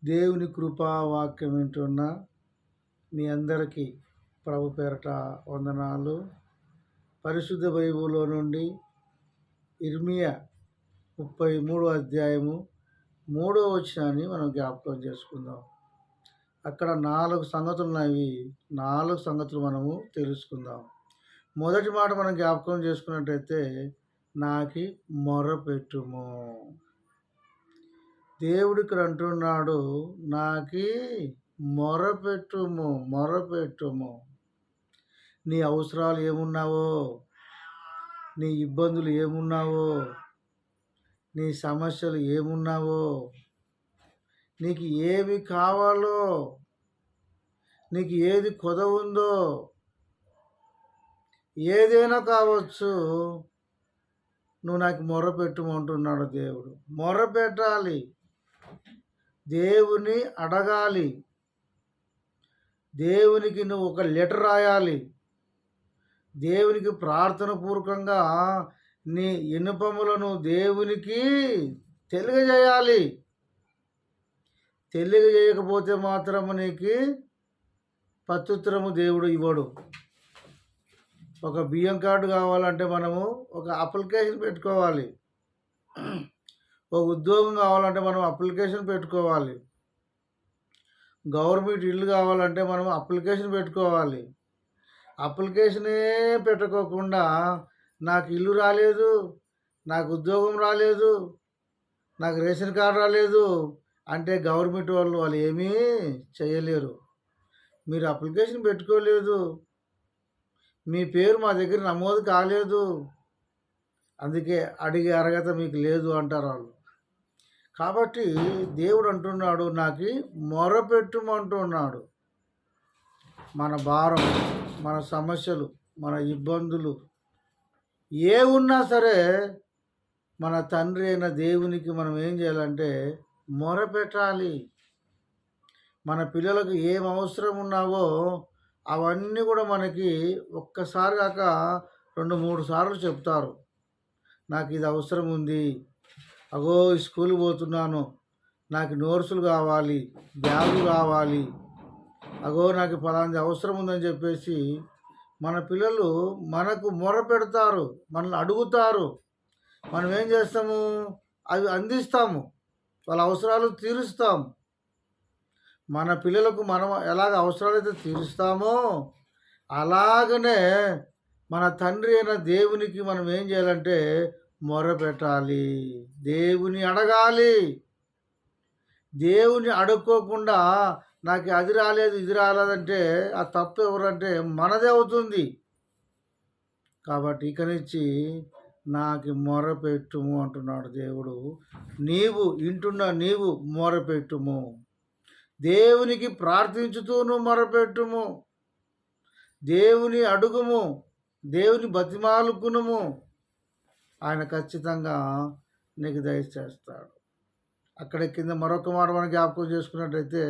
దేవుని కృపా వాక్యం వింటున్న మీ అందరికీ ప్రభు పేరట వందనాలు. పరిశుద్ధ బైబిల్లో నుండి ఇర్మియా 33వ అధ్యాయము 3వ వచనాన్ని మనం జ్ఞాపకం చేసుకుందాం. అక్కడ 4 సంగతులు ఉన్నాయి. 4 సంగతులు మనము తెలుసుకుందాం. మొదటి మాట మనం జ్ఞాపకం చేసుకున్నట్టయితే, నాకి మొర్రపెట్టుము. దేవుడు ఇక్కడ అంటున్నాడు, నాకి మొరపెట్టుము. నీ అవసరాలు ఏమున్నావో, నీ ఇబ్బందులు ఏమున్నావో, నీ సమస్యలు ఏమున్నావో, నీకు ఏవి కావాలో, నీకు ఏది కొదవ ఉందో, ఏదైనా కావచ్చు, నువ్వు నాకు మొరపెట్టుమంటున్నాడు దేవుడు. మొరపెట్టాలి, దేవుని అడగాలి, దేవునికి నువ్వు ఒక లెటర్ రాయాలి, దేవునికి ప్రార్థన పూర్వకంగా నీ విన్నపములను దేవునికి తెలియజేయాలి. తెలియజేయకపోతే మాత్రము నీకు ప్రత్యుత్తరము దేవుడు ఇవ్వడు. ఒక బియ్యం కార్డు కావాలంటే మనము ఒక అప్లికేషన్ పెట్టుకోవాలి. ఒక ఉద్యోగం కావాలంటే మనం అప్లికేషన్ పెట్టుకోవాలి. గవర్నమెంట్ ఇల్లు కావాలంటే మనం అప్లికేషన్ పెట్టుకోవాలి. అప్లికేషనే పెట్టుకోకుండా నాకు ఇల్లు రాలేదు, నాకు ఉద్యోగం రాలేదు, నాకు రేషన్ కార్డు రాలేదు అంటే గవర్నమెంట్ వాళ్ళు ఏమీ చేయలేరు. మీరు అప్లికేషన్ పెట్టుకోలేదు, మీ పేరు మా దగ్గర నమోదు కాలేదు, అందుకే అడిగే అర్హత మీకు లేదు అంటారు వాళ్ళు. కాబట్టి దేవుడు అంటున్నాడు, నాకు మొరపెట్టుమంటున్నాడు. మన భారం, మన సమస్యలు, మన ఇబ్బందులు ఏ ఉన్నా సరే మన తండ్రి అయిన దేవునికి మనం ఏం చేయాలంటే మొరపెట్టాలి. మన పిల్లలకు ఏం అవసరం ఉన్నావో అవన్నీ కూడా మనకి ఒక్కసారి కాక 2-3 సార్లు చెప్తారు. నాకు ఇది అవసరం ఉంది, అగో స్కూల్కి పోతున్నాను, నాకు నోట్సులు కావాలి, బ్యాగులు కావాలి, అగో నాకు ఫలాంటి అవసరం ఉందని చెప్పేసి మన పిల్లలు మనకు మొర పెడతారు, మనల్ని అడుగుతారు. మనం ఏం చేస్తాము? అవి అందిస్తాము, వాళ్ళ అవసరాలు తీరుస్తాము. మన పిల్లలకు మనం ఎలాగ అవసరాలైతే తీరుస్తామో అలాగనే మన తండ్రి అయిన దేవునికి మనం ఏం చేయాలంటే మొరపెట్టాలి, దేవుని అడగాలి. దేవుని అడుక్కోకుండా నాకు అది రాలేదు ఇది రాలేదంటే ఆ తప్పు ఎవరంటే మనదే అవుతుంది. కాబట్టి ఇక నుంచి నాకు మొరపెట్టుము అంటున్నాడు దేవుడు. నీవు మొరపెట్టుము, దేవునికి ప్రార్థించుతూ నువ్వు మొరపెట్టుము, దేవుని అడుగుము, దేవుని బతిమాలుకునుము, ఆయన ఖచ్చితంగా నీకు దయచేస్తాడు. అక్కడ కింద మరొక మాట మనం జ్ఞాపకం చేసుకున్నట్టయితే,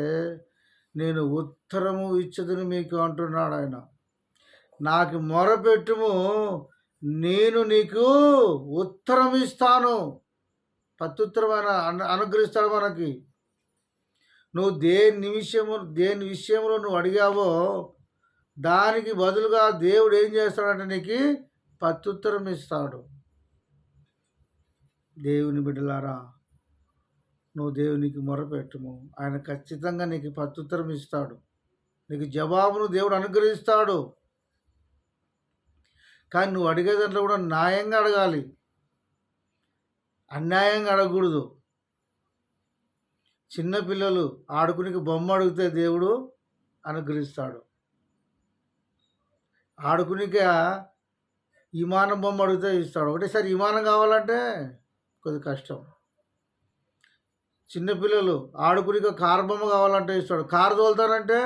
నేను ఉత్తరము ఇచ్చదును మీకు అంటున్నాడు ఆయన. నాకు మొరపెట్టుము, నేను నీకు ఉత్తరం ఇస్తాను. ప్రత్యుత్తరమైన అనుగ్రహిస్తాడు మనకి. నువ్వు దేని విషయంలో నువ్వు అడిగావో దానికి బదులుగా దేవుడు ఏం చేస్తాడంటే నీకు ప్రత్యుత్తరం ఇస్తాడు. దేవుని బిడ్డలారా, నువ్వు దేవునికి మొరపెట్టుము, ఆయన ఖచ్చితంగా నీకు ప్రత్యుత్తరం ఇస్తాడు. నీకు జవాబును దేవుడు అనుగ్రహిస్తాడు. కానీ నువ్వు అడిగే దాంట్లో కూడా న్యాయంగా అడగాలి, అన్యాయంగా అడగకూడదు. చిన్నపిల్లలు ఆడుకునికి బొమ్మ అడిగితే దేవుడు అనుగ్రహిస్తాడు. ఆడుకునికే విమానం బొమ్మ అడిగితే ఇస్తాడు. ఒకటేసారి విమానం కావాలంటే కొద్ది కష్టం. చిన్నపిల్లలు ఆడుకునిక కారు బొమ్మ కావాలంటే ఇస్తాడు, కారు తోలుతానంటే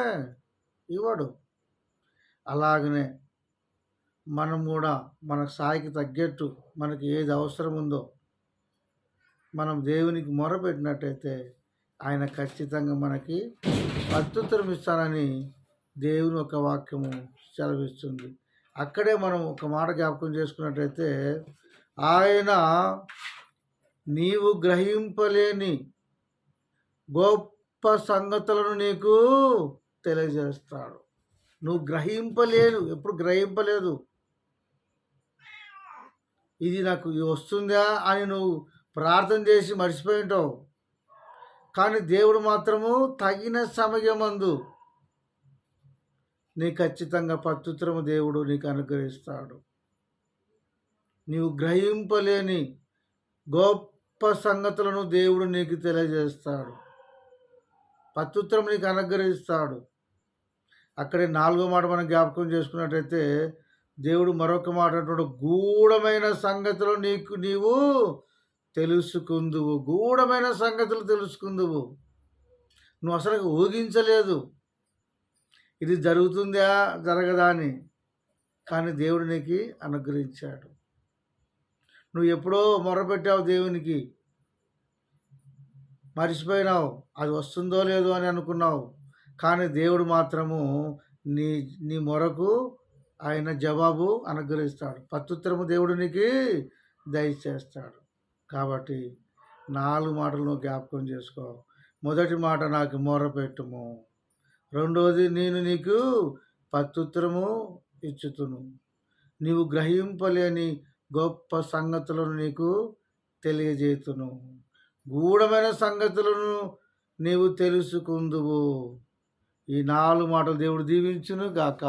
ఇవ్వడు. అలాగనే మనం కూడా మన స్థాయికి తగ్గట్టు మనకి ఏది అవసరం ఉందో మనం దేవునికి మొరపెట్టినట్టయితే ఆయన ఖచ్చితంగా మనకి ప్రత్యుత్తరం ఇస్తానని దేవుని ఒక వాక్యము సెలవిస్తుంది. అక్కడే మనం ఒక మాట జ్ఞాపకం చేసుకున్నట్టయితే, ఆయన నీవు గ్రహింపలేని సంగతులను నీకు తెలియజేస్తాడు. నువ్వు గ్రహింపలేదు, ఎప్పుడు గ్రహింపలేదు. ఇది నాకు వస్తుందా అని నువ్వు ప్రార్థన చేసి మర్చిపోయి ఉంటావు. కానీ దేవుడు మాత్రము తగిన సమయమందు నీ ఖచ్చితంగా ప్రత్యుత్తరము దేవుడు నీకు అనుగ్రహిస్తాడు. నీవు గ్రహింపలేని గొప్ప సంగతులను దేవుడు నీకు తెలియజేస్తాడు. ప్రత్యుత్తరం నీకు అనుగ్రహిస్తాడు. అక్కడే 4వ మాట మనం జ్ఞాపకం చేసుకున్నట్టయితే దేవుడు మరొక మాట అంటాడు, గూఢమైన సంగతులు నీవు తెలుసుకుందువు. గూఢమైన సంగతులు తెలుసుకుందువు. నువ్వు అసలు ఊహించలేదు ఇది జరుగుతుందా జరగదా అని, కానీ దేవుడు నీకు అనుగ్రహించాడు. నువ్వు ఎప్పుడో మొరపెట్టావు దేవునికి, మర్చిపోయినావు, అది వస్తుందో లేదో అని అనుకున్నావు. కానీ దేవుడు మాత్రము నీ నీ మొరకు ఆయన జవాబు అనుగ్రహిస్తాడు. ప్రత్యుత్తరము దేవుడు నీకు దయచేస్తాడు. కాబట్టి 4 మాటలు నువ్వు జ్ఞాపకం చేసుకో. మొదటి మాట, నాకు మొరపెట్టుము. రెండవది, నేను నీకు ప్రత్యుత్తరము ఇచ్చుతును. నీవు గ్రహింపలేని గొప్ప సంగతులను నీకు తెలియజేతును. గూఢమైన సంగతులను నీవు తెలుసుకుందువు. ఈ 4 మాటలు దేవుడు దీవించును గాక.